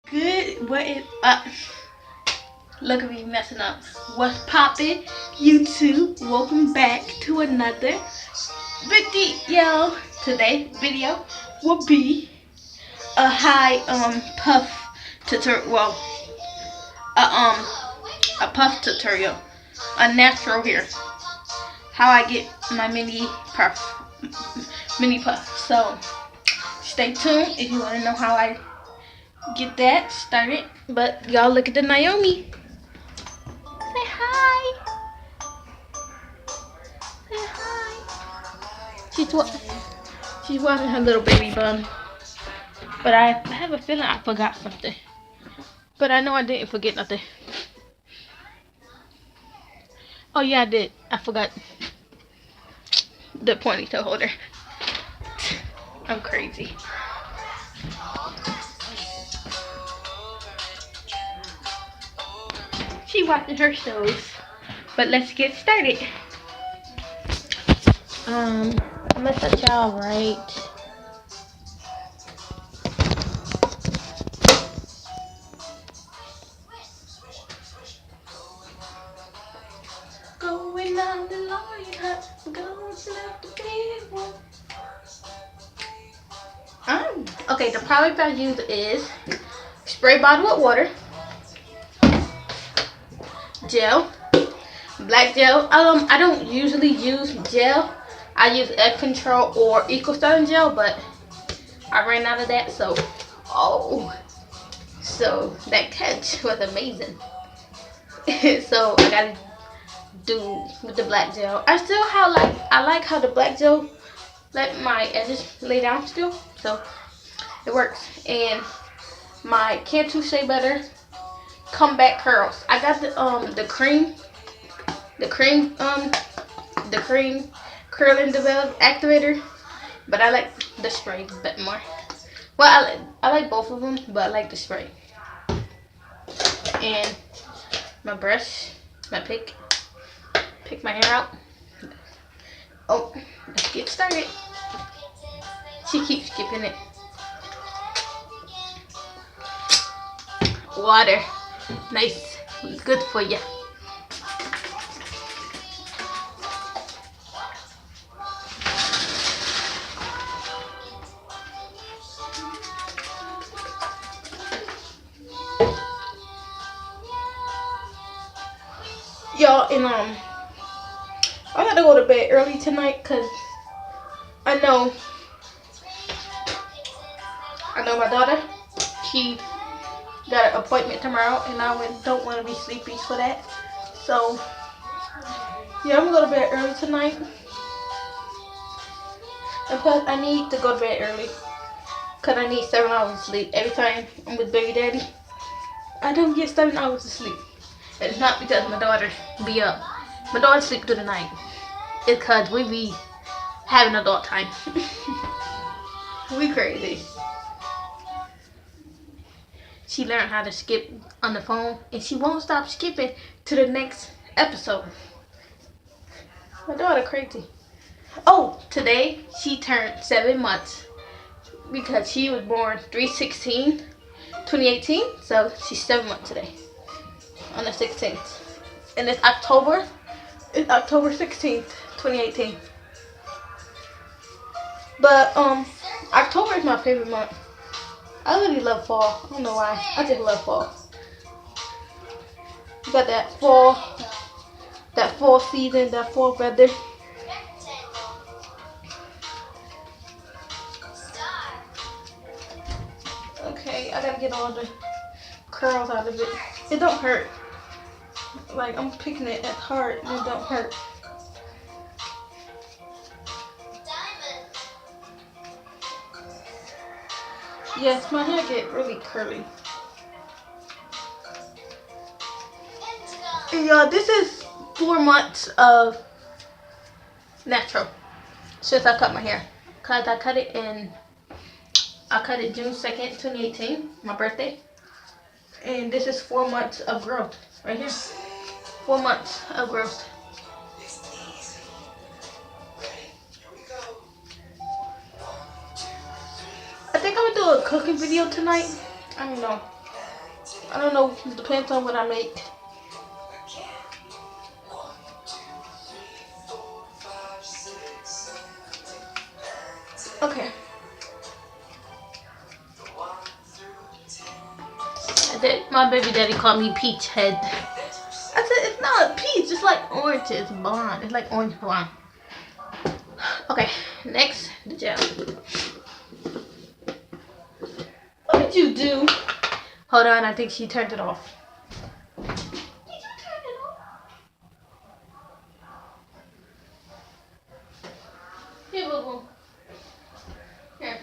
Good. What is up? Look at me messing up. What's poppin'? YouTube. Welcome back to another video. Today video will be a high puff tutorial. Well, a puff tutorial. A natural hair. How I get my mini puff. So stay tuned if you want to know how I get that started. But y'all look at the Naomi. Say hi. Say hi. She's washing her little baby bun. But I have a feeling I forgot something. But I know I didn't forget nothing. Oh yeah, I did. I forgot the ponytail holder. I'm crazy. She watching her shows. But let's get started. I'm gonna set y'all right. Going on the line, going to the big one. Okay, the product I use is spray bottle with water, gel, black gel. I don't usually use gel. I use egg control or eco styling gel, but I ran out of that, so that catch was amazing. So I gotta do with the black gel. I like how the black gel let my edges lay down still, so it works. And my Cantu Shea Butter comeback curls. I got the cream curling develop activator, but I like the spray a bit more. Well, I like both of them, but I like the spray. And my brush, my pick my hair out. Oh, let's get started. She keeps skipping it. Water, nice, good for you. Y'all, and I gotta go to bed early tonight because I know my daughter, she got an appointment tomorrow, and I don't want to be sleepy for that. So yeah, I'm gonna go to bed early tonight. And plus, I need to go to bed early because I need 7 hours of sleep. Every time I'm with baby daddy, I don't get 7 hours of sleep. It's not because my daughter be up. My daughter sleep through the night. It's because we be having adult time. We crazy. She learned how to skip on the phone, and she won't stop skipping to the next episode. My daughter crazy. Oh, today she turned 7 months because she was born 3/16/2018. So she's 7 months today on the 16th. And it's October 16th, 2018. But October is my favorite month. I really love fall. I don't know why. I just love fall. You got that fall season, that fall weather. Okay, I gotta get all the curls out of it. It don't hurt. Like, I'm picking it at hard and it don't hurt. Yes, my hair get really curly. And y'all, this is 4 months of natural since I cut my hair. Cause I cut it June 2nd, 2018, my birthday. And this is 4 months of growth right here. 4 months of growth. I think I'm gonna do a cooking video tonight. I don't know. I don't know. It depends on what I make. Okay. My baby daddy called me Peach Head. I said it's not peach. It's like orange. It's blonde. It's like orange blonde. Okay. Next, the gel. What did you do? Hold on. I think she turned it off. Did you turn it off? Here, boo boo. Here.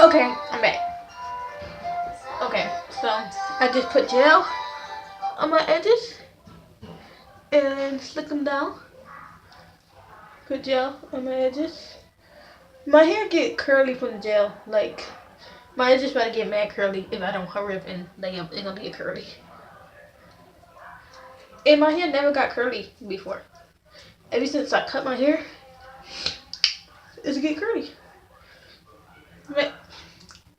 Okay, I'm back. Okay, so I just put gel on my edges and slick them down. Put gel on my edges. My hair get curly from the gel. Like, my edges about to get mad curly if I don't hurry up and lay up. It's gonna get curly. And my hair never got curly before. Ever since I cut my hair, it's get curly. But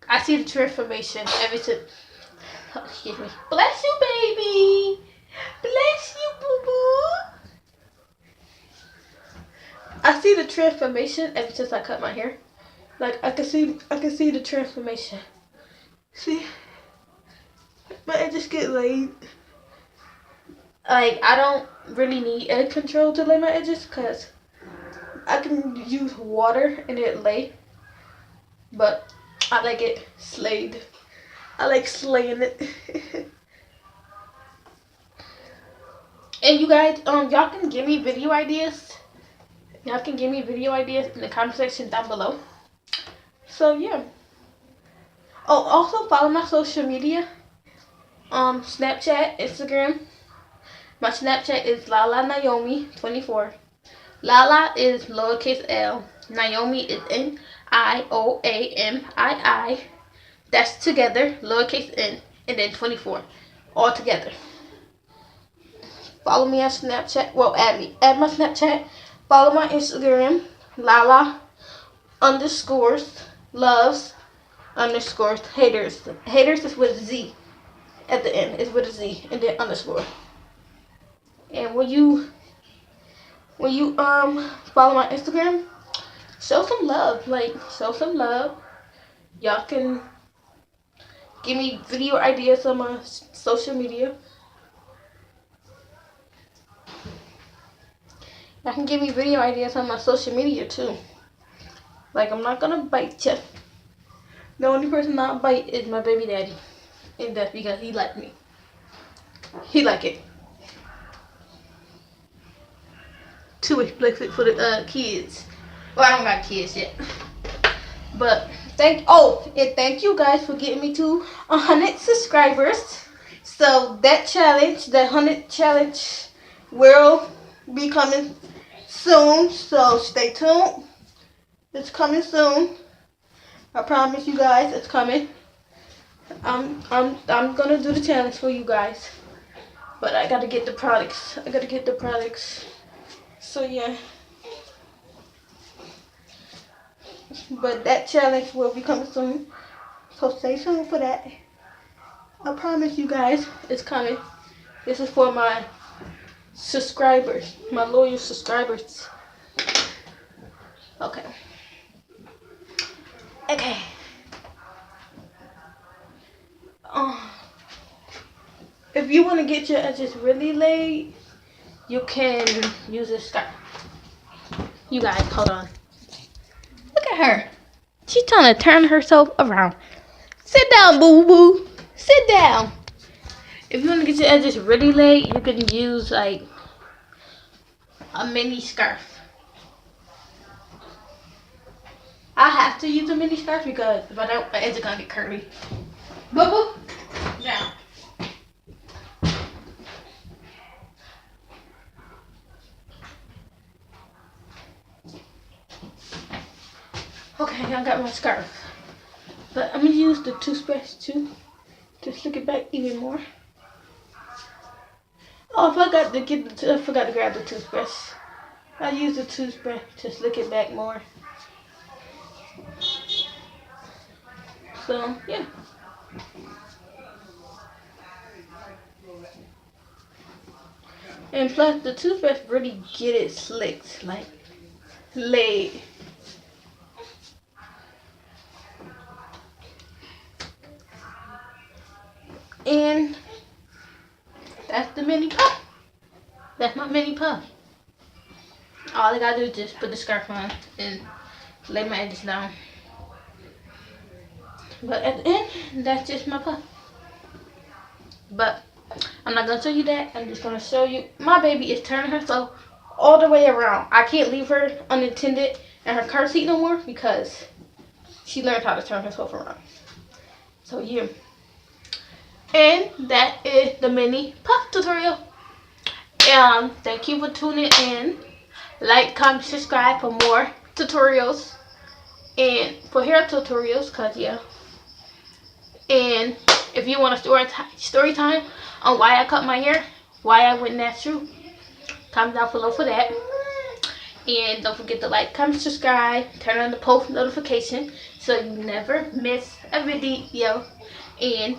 I see the transformation ever since. Oh, excuse me. Bless you, baby. Bless you, boo boo. I see the transformation ever since I cut my hair. Like I can see the transformation. See, my edges get laid. Like I don't really need edge control to lay my edges because I can use water and it lay. But I like it slayed. I like slaying it. And you guys, y'all can give me video ideas. Y'all can give me video ideas in the comment section down below. So yeah. Oh, also follow my social media. Snapchat, Instagram. My Snapchat is Lala Naomi 24. Lala is lowercase L. Naomi is Nioamii. That's together, lowercase n, and then 24. All together. Follow me on Snapchat. Well, add me. Add my Snapchat. Follow my Instagram. Lala underscores loves underscores haters. Haters is with a Z at the end. It's with a Z and then underscore. And when you follow my Instagram, show some love. Like show some love. Y'all can give me video ideas on my social media. Y'all can give me video ideas on my social media too. Like I'm not gonna bite you. The only person not bite is my baby daddy, and that's because he like me. He like it. Too explicit for the kids. Well, I don't got kids yet. But thank you guys for getting me to 100 subscribers. So that 100 challenge will be coming soon. So stay tuned. It's coming soon. I promise you guys it's coming. I'm gonna do the challenge for you guys. But I gotta get the products. So yeah. But that challenge will be coming soon. So stay tuned for that. I promise you guys it's coming. This is for my subscribers, my loyal subscribers. Okay. If you want to get your edges really laid, you can use this scarf. You guys, hold on. Look at her. She's trying to turn herself around. Sit down, boo-boo. Sit down. If you want to get your edges really laid, you can use like a mini scarf. I have to use a mini scarf because if I don't, my edges are going to get curly. Boo-boo. Down. Okay, I got my scarf. But I'm gonna use the toothbrush too to slick it back even more. Oh, I forgot to grab the toothbrush. I use the toothbrush to slick it back more. So yeah. And plus the toothbrush really get it slicked, like laid. And that's the mini puff. That's my mini puff. All I gotta do is just put the scarf on and lay my edges down. But at the end, that's just my puff. But I'm not gonna show you that. I'm just gonna show you my baby is turning herself all the way around. I can't leave her unattended in her car seat no more because she learned how to turn herself around. So yeah. And that is the mini puff tutorial. Thank you for tuning in. Like, comment, subscribe for more tutorials and for hair tutorials, cause yeah. And if you want a story time on why I cut my hair, why I went natural, comment down below for that. And don't forget to like, comment, subscribe, turn on the post notification so you never miss a video. And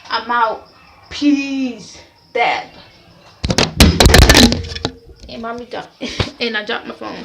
I'm out. Peace. Dab. And mommy dropped and I dropped my phone.